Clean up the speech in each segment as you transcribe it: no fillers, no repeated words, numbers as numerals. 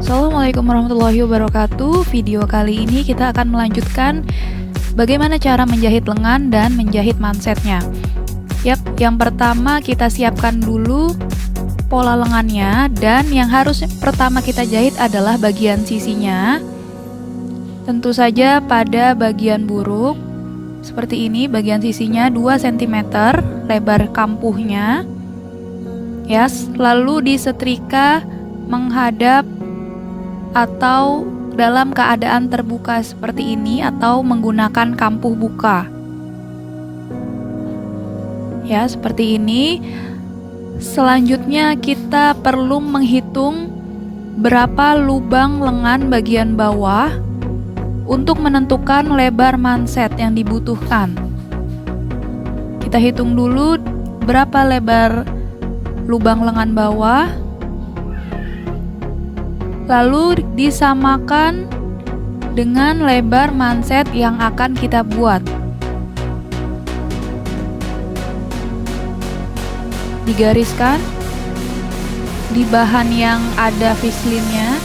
Assalamualaikum warahmatullahi wabarakatuh. Video kali ini kita akan melanjutkan bagaimana cara menjahit lengan dan menjahit mansetnya. Yang pertama kita siapkan dulu pola lengannya, dan yang harus pertama kita jahit adalah bagian sisinya. Tentu saja pada bagian buruk seperti ini, bagian sisinya 2 cm lebar kampuhnya. Lalu disetrika menghadap atau dalam keadaan terbuka seperti ini, atau menggunakan kampuh buka. Seperti ini. Selanjutnya kita perlu menghitung berapa lubang lengan bagian bawah untuk menentukan lebar manset yang dibutuhkan. Kita hitung dulu berapa lebar lubang lengan bawah, lalu disamakan dengan lebar manset yang akan kita buat. Digariskan di bahan yang ada vislinnya.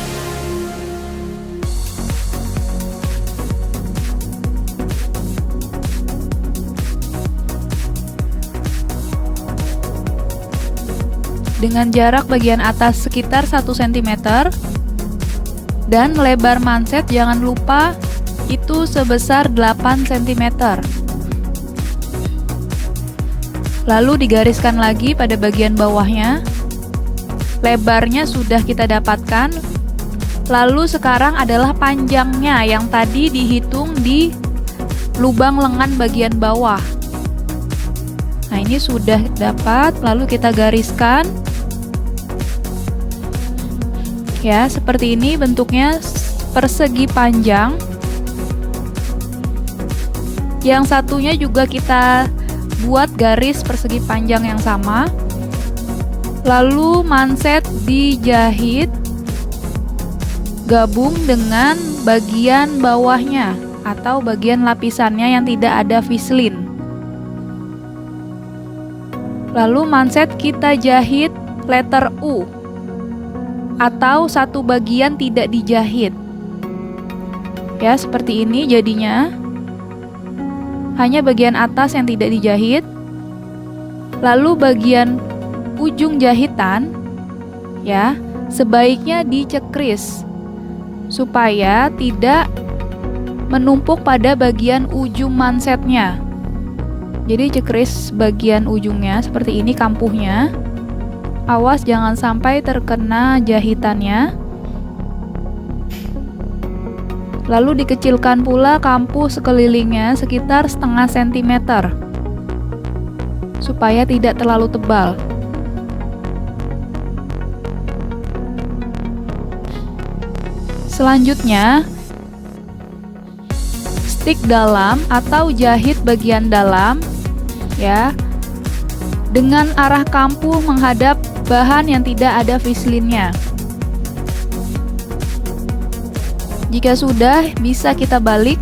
Dengan jarak bagian atas sekitar 1 cm. Dan lebar manset jangan lupa itu sebesar 8 cm. Lalu digariskan lagi pada bagian bawahnya. Lebarnya sudah kita dapatkan. Lalu sekarang adalah panjangnya yang tadi dihitung di lubang lengan bagian bawah. Nah, ini sudah dapat, lalu kita gariskan. Seperti ini bentuknya, persegi panjang. Yang satunya juga kita buat garis persegi panjang yang sama. Lalu manset dijahit gabung dengan bagian bawahnya atau bagian lapisannya yang tidak ada vislin. Lalu manset kita jahit letter U, atau satu bagian tidak dijahit. Seperti ini jadinya. Hanya bagian atas yang tidak dijahit. Lalu bagian ujung jahitan sebaiknya dicekris supaya tidak menumpuk pada bagian ujung mansetnya. Jadi cekris bagian ujungnya seperti ini, kampuhnya. Awas jangan sampai terkena jahitannya. Lalu dikecilkan pula kampuh sekelilingnya sekitar setengah sentimeter supaya tidak terlalu tebal. Selanjutnya, stik dalam atau jahit bagian dalam dengan arah kampuh menghadap bahan yang tidak ada vislinnya. Jika sudah, bisa kita balik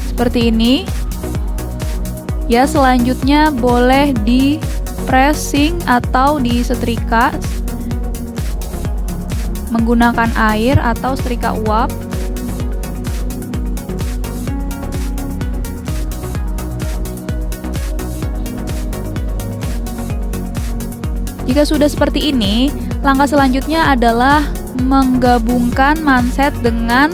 seperti ini. Selanjutnya boleh di pressing atau disetrika menggunakan air atau setrika uap. Jika sudah seperti ini, langkah selanjutnya adalah menggabungkan manset dengan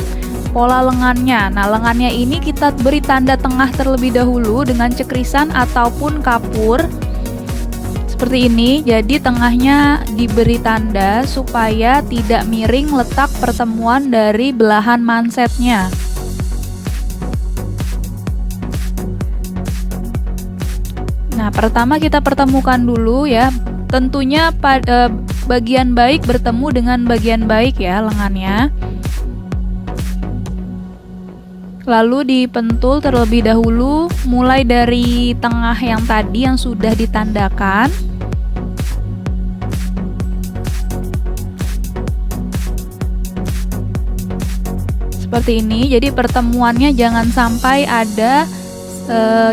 pola lengannya. Nah, lengannya ini kita beri tanda tengah terlebih dahulu dengan cekrisan ataupun kapur. Seperti ini, jadi tengahnya diberi tanda supaya tidak miring letak pertemuan dari belahan mansetnya. Nah, pertama kita pertemukan dulu tentunya pada bagian baik bertemu dengan bagian baik lengannya. Lalu dipentul terlebih dahulu mulai dari tengah yang tadi yang sudah ditandakan. Seperti ini, jadi pertemuannya jangan sampai ada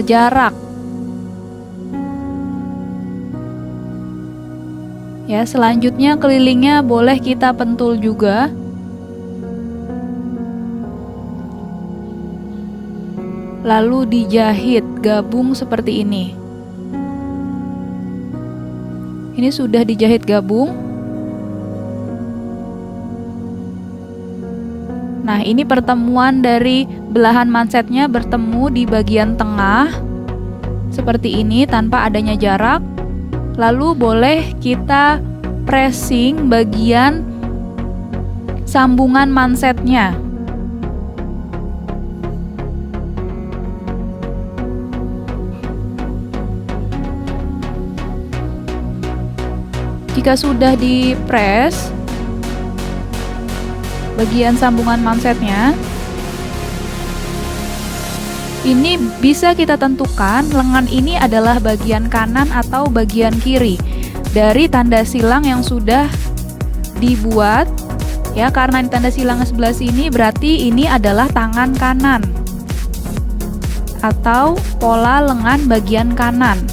jarak. Ya, selanjutnya kelilingnya boleh kita pentul juga. Lalu dijahit gabung seperti ini. Ini sudah dijahit gabung. Nah, ini pertemuan dari belahan mansetnya bertemu di bagian tengah seperti ini tanpa adanya jarak. Lalu boleh kita pressing bagian sambungan mansetnya. Jika sudah di-press bagian sambungan mansetnya, ini bisa kita tentukan lengan ini adalah bagian kanan atau bagian kiri dari tanda silang yang sudah dibuat. Ya, karena di tanda silang sebelah sini berarti ini adalah tangan kanan atau pola lengan bagian kanan.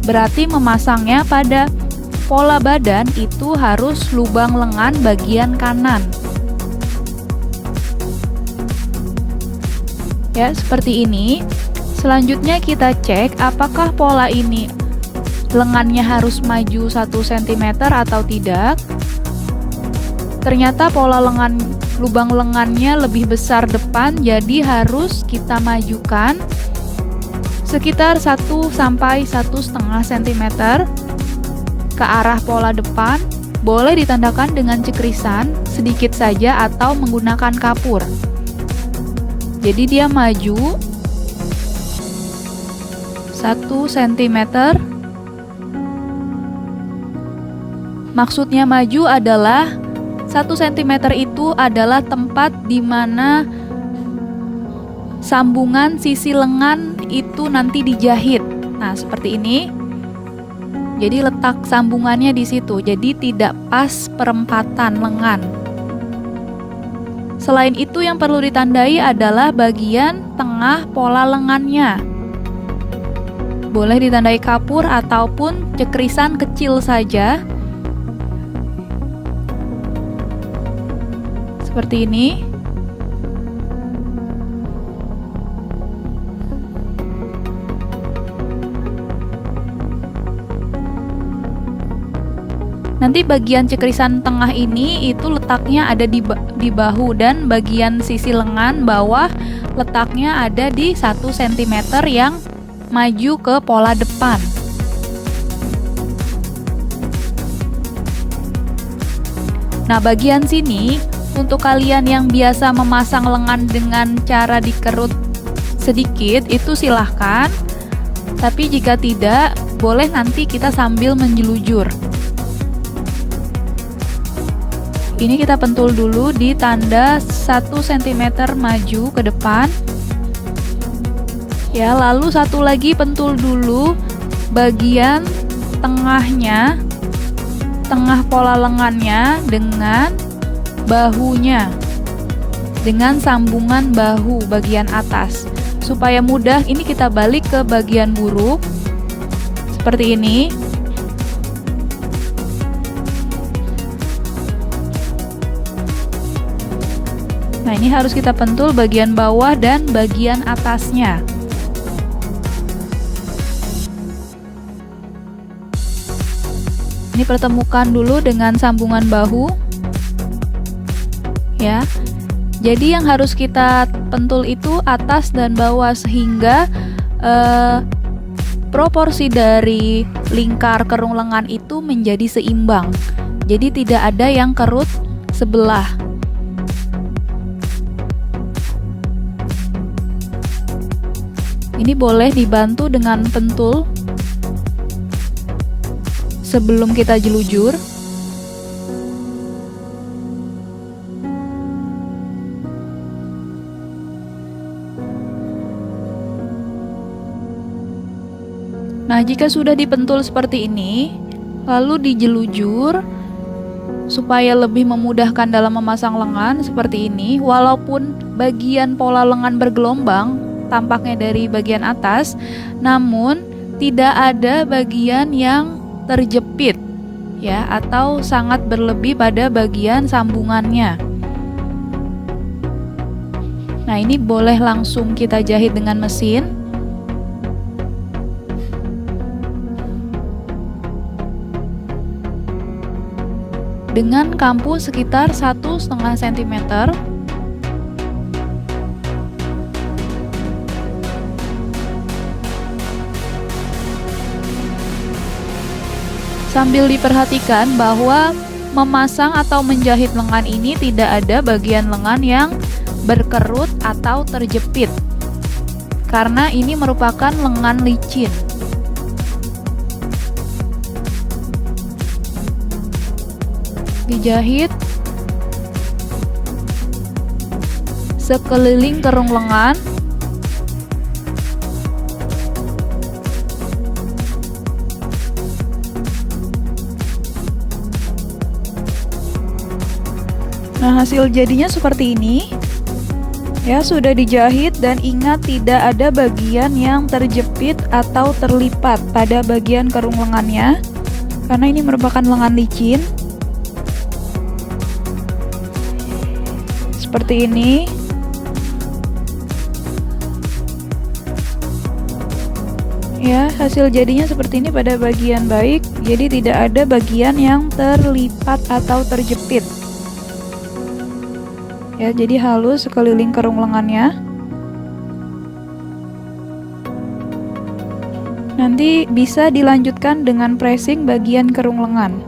Berarti memasangnya pada pola badan itu harus lubang lengan bagian kanan. Ya, seperti ini. Selanjutnya kita cek apakah pola ini lengannya harus maju 1 cm atau tidak. Ternyata pola lubang lengannya lebih besar depan, jadi harus kita majukan sekitar 1 sampai 1,5 cm ke arah pola depan. Boleh ditandakan dengan cekrisan sedikit saja atau menggunakan kapur. Jadi dia maju 1 cm. Maksudnya maju adalah 1 cm itu adalah tempat di mana sambungan sisi lengan itu nanti dijahit. Nah, seperti ini. Jadi letak sambungannya di situ. Jadi tidak pas perempatan lengan. Selain itu yang perlu ditandai adalah bagian tengah pola lengannya. Boleh ditandai kapur ataupun cekrisan kecil saja. Seperti ini. Nanti bagian cekrisan tengah ini itu letaknya ada di bahu, dan bagian sisi lengan bawah letaknya ada di 1 cm yang maju ke pola depan. Nah, bagian sini untuk kalian yang biasa memasang lengan dengan cara dikerut sedikit itu silahkan. Tapi jika tidak, boleh nanti kita sambil menjelujur. Ini kita pentul dulu di tanda 1 cm maju ke depan. Ya, lalu satu lagi pentul dulu bagian tengahnya, tengah pola lengannya dengan bahunya, dengan sambungan bahu bagian atas. Supaya mudah, ini kita balik ke bagian buruk seperti ini. Nah, ini harus kita pentul bagian bawah dan bagian atasnya. Ini pertemukan dulu dengan sambungan bahu. Ya. Jadi yang harus kita pentul itu atas dan bawah sehingga proporsi dari lingkar kerung lengan itu menjadi seimbang. Jadi tidak ada yang kerut sebelah. Ini boleh dibantu dengan pentul sebelum kita jelujur. Nah, jika sudah dipentul seperti ini, lalu dijelujur supaya lebih memudahkan dalam memasang lengan seperti ini. Walaupun bagian pola lengan bergelombang tampaknya dari bagian atas, namun tidak ada bagian yang terjepit. ya, atau sangat berlebih pada bagian sambungannya. Nah, ini boleh langsung kita jahit dengan mesin. Dengan kampu sekitar 1,5 cm. Sambil diperhatikan bahwa memasang atau menjahit lengan ini tidak ada bagian lengan yang berkerut atau terjepit, karena ini merupakan lengan licin. Dijahit sekeliling kerung lengan. Nah, hasil jadinya seperti ini. Ya, sudah dijahit dan ingat tidak ada bagian yang terjepit atau terlipat pada bagian kerung lengannya, karena ini merupakan lengan licin. Seperti ini. Ya, hasil jadinya seperti ini pada bagian baik, jadi tidak ada bagian yang terlipat atau terjepit. Ya, jadi halus sekeliling kerung lengannya. Nanti bisa dilanjutkan dengan pressing bagian kerung lengan.